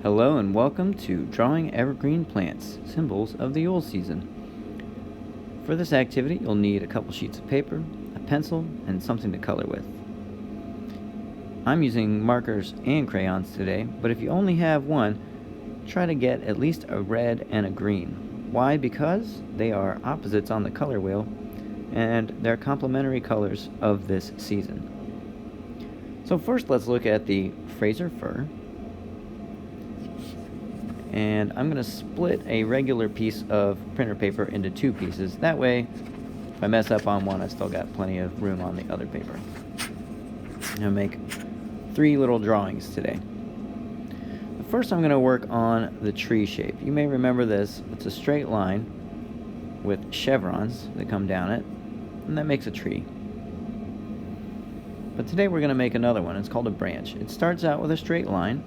Hello and welcome to Drawing Evergreen Plants, Symbols of the Yule Season. For this activity, you'll need a couple sheets of paper, a pencil, and something to color with. I'm using markers and crayons today, but if you only have one, try to get at least a red and a green. Why? Because they are opposites on the color wheel, and they're complementary colors of this season. So first, let's look at the Fraser Fir. And I'm going to split a regular piece of printer paper into two pieces. That way, if I mess up on one, I still got plenty of room on the other paper. I'm going to make 3 little drawings today. First, I'm going to work on the tree shape. You may remember this. It's a straight line with chevrons that come down it, and that makes a tree. But today we're going to make another one. It's called a branch. It starts out with a straight line,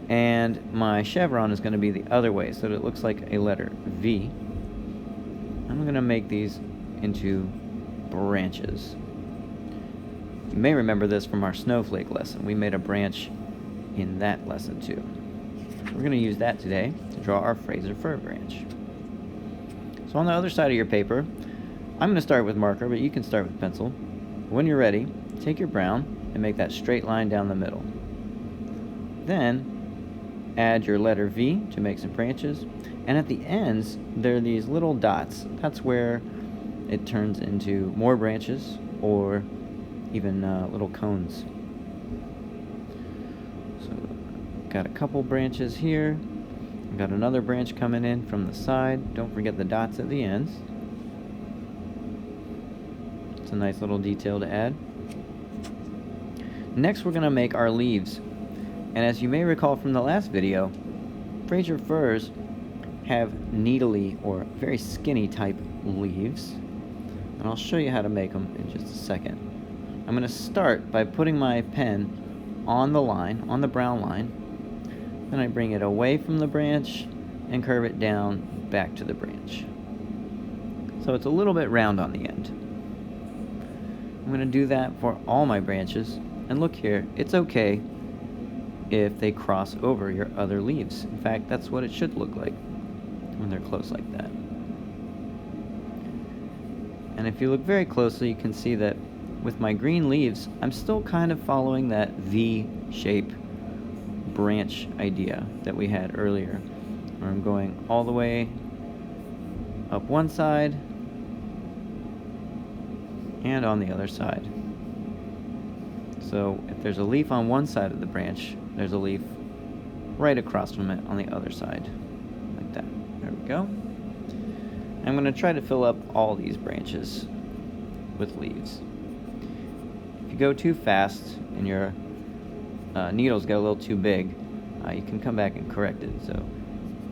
and my chevron is going to be the other way, so that it looks like a letter V. I'm going to make these into branches. You may remember this from our snowflake lesson. We made a branch in that lesson too. We're going to use that today to draw our Fraser Fir branch. So on the other side of your paper, I'm going to start with marker, but you can start with pencil. When you're ready, take your brown and make that straight line down the middle. Then add your letter V to make some branches, and at the ends there are these little dots. That's where it turns into more branches or even little cones. So got a couple branches here. Got another branch coming in from the side. Don't forget the dots at the ends. It's a nice little detail to add. Next, we're going to make our leaves. And as you may recall from the last video, Fraser Firs have needly or very skinny type leaves. And I'll show you how to make them in just a second. I'm going to start by putting my pen on the line, on the brown line. Then I bring it away from the branch and curve it down back to the branch. So it's a little bit round on the end. I'm going to do that for all my branches. And look here, it's okay if they cross over your other leaves. In fact, that's what it should look like when they're close like that. And if you look very closely, you can see that with my green leaves, I'm still kind of following that V-shape branch idea that we had earlier, where I'm going all the way up one side and on the other side. So if there's a leaf on one side of the branch, there's a leaf right across from it on the other side, like that. There we go. I'm going to try to fill up all these branches with leaves. If you go too fast and your needles get a little too big, you can come back and correct it. So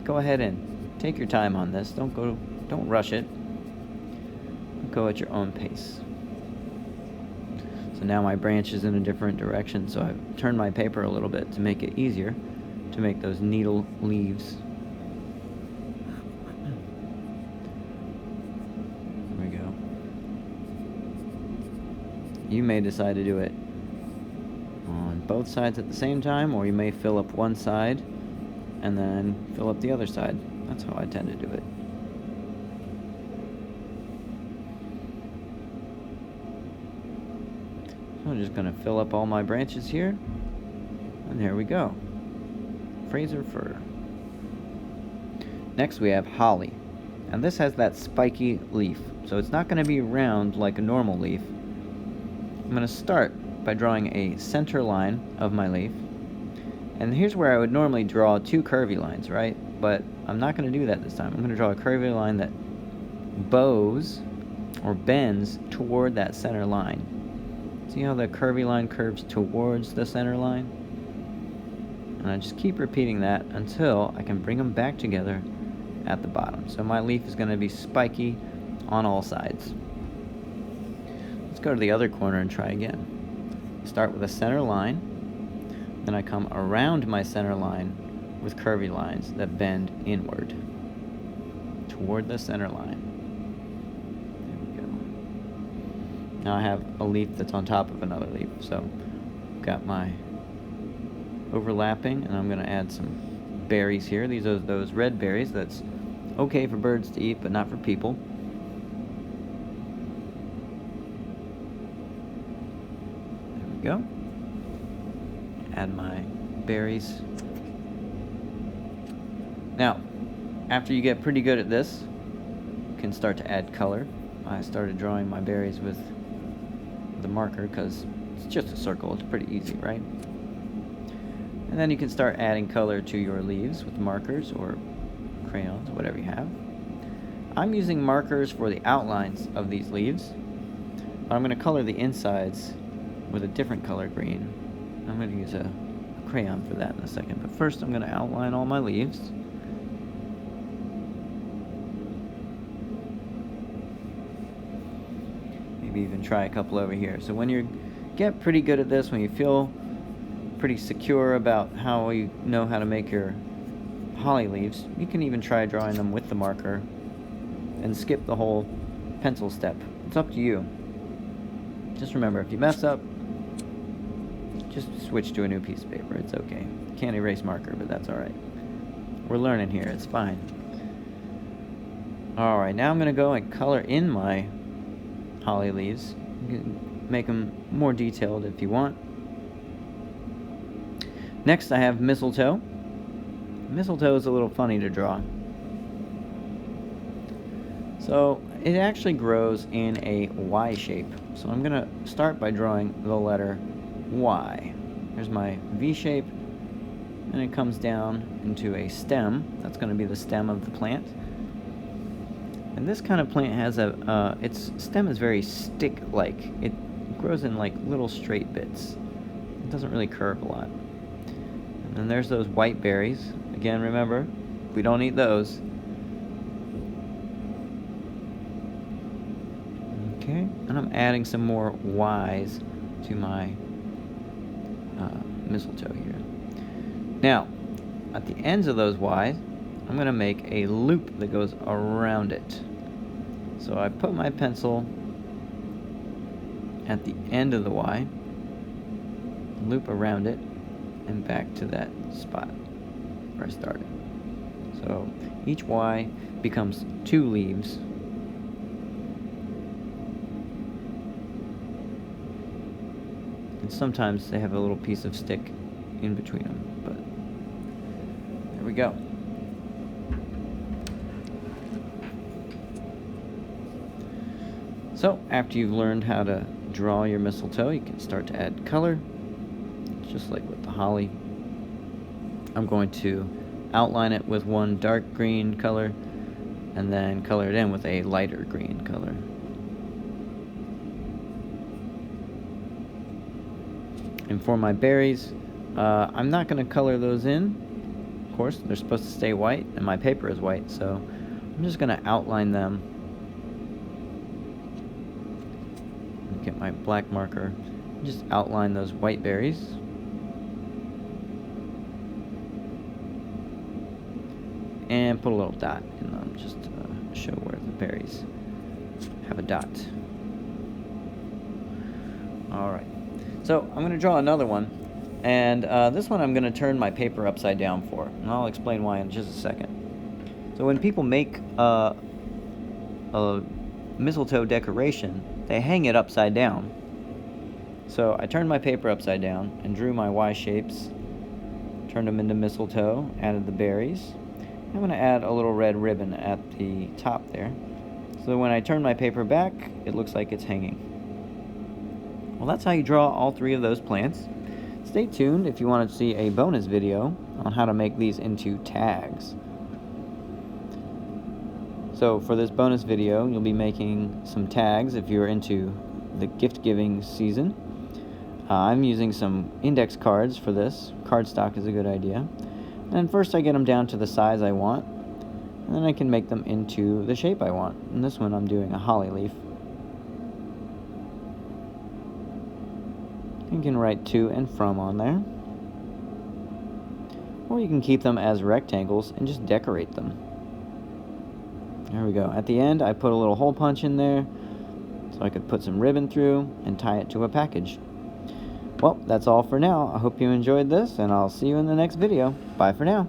go ahead and take your time on this. Don't rush it. Go at your own pace. So now my branch is in a different direction, so I've turned my paper a little bit to make it easier to make those needle leaves. There we go. You may decide to do it on both sides at the same time, or you may fill up one side and then fill up the other side. That's how I tend to do it. I'm just going to fill up all my branches here, and there we go. Fraser Fir. Next we have holly, and this has that spiky leaf, so it's not going to be round like a normal leaf. I'm going to start by drawing a center line of my leaf, and here's where I would normally draw 2 curvy lines, right? But I'm not going to do that this time. I'm going to draw a curvy line that bows or bends toward that center line. See how the curvy line curves towards the center line? And I just keep repeating that until I can bring them back together at the bottom. So my leaf is going to be spiky on all sides. Let's go to the other corner and try again. Start with a center line, then I come around my center line with curvy lines that bend inward toward the center line. Now I have a leaf that's on top of another leaf, so I've got my overlapping, and I'm going to add some berries here. These are those red berries that's okay for birds to eat, but not for people. There we go. Add my berries. Now, after you get pretty good at this, you can start to add color. I started drawing my berries with the marker because it's just a circle. It's pretty easy, right? And then you can start adding color to your leaves with markers or crayons, whatever you have. I'm using markers for the outlines of these leaves, but I'm going to color the insides with a different color green. I'm going to use a crayon for that in a second, but first I'm going to outline all my leaves. Maybe even try a couple over here. So when you get pretty good at this, when you feel pretty secure about how you know how to make your holly leaves, you can even try drawing them with the marker and skip the whole pencil step. It's up to you. Just remember, if you mess up, just switch to a new piece of paper. It's okay. Can't erase marker, but that's alright. We're learning here. It's fine. Alright, now I'm going to go and color in my holly leaves. You can make them more detailed if you want. Next I have mistletoe. Mistletoe is a little funny to draw. So it actually grows in a Y shape. So I'm going to start by drawing the letter Y. Here's my V shape, and it comes down into a stem. That's going to be the stem of the plant. And this kind of plant has its stem is very stick-like. It grows in like little straight bits. It doesn't really curve a lot. And then there's those white berries. Again, remember, we don't eat those. Okay, and I'm adding some more Y's to my mistletoe here. Now, at the ends of those Y's, I'm going to make a loop that goes around it. So I put my pencil at the end of the Y, loop around it, and back to that spot where I started. So each Y becomes 2 leaves. And sometimes they have a little piece of stick in between them, but there we go. So after you've learned how to draw your mistletoe, you can start to add color, just like with the holly. I'm going to outline it with one dark green color and then color it in with a lighter green color. And for my berries, I'm not going to color those in. Of course, they're supposed to stay white, and my paper is white, so I'm just going to outline them. Get my black marker, just outline those white berries. And put a little dot in them, just to show where the berries have a dot. Alright. So I'm going to draw another one, and this one I'm going to turn my paper upside down for, and I'll explain why in just a second. So when people make a mistletoe decoration, they hang it upside down. So I turned my paper upside down and drew my Y shapes, turned them into mistletoe, added the berries. I'm going to add a little red ribbon at the top there, so when I turn my paper back, it looks like it's hanging. Well, that's how you draw all 3 of those plants. Stay tuned if you want to see a bonus video on how to make these into tags. So for this bonus video, you'll be making some tags if you're into the gift giving season. I'm using some index cards for this. Cardstock is a good idea. And first I get them down to the size I want, and then I can make them into the shape I want. In this one I'm doing a holly leaf. You can write to and from on there. Or you can keep them as rectangles and just decorate them. There we go. At the end I put a little hole punch in there so I could put some ribbon through and tie it to a package. Well, that's all for now. I hope you enjoyed this, and I'll see you in the next video. Bye for now.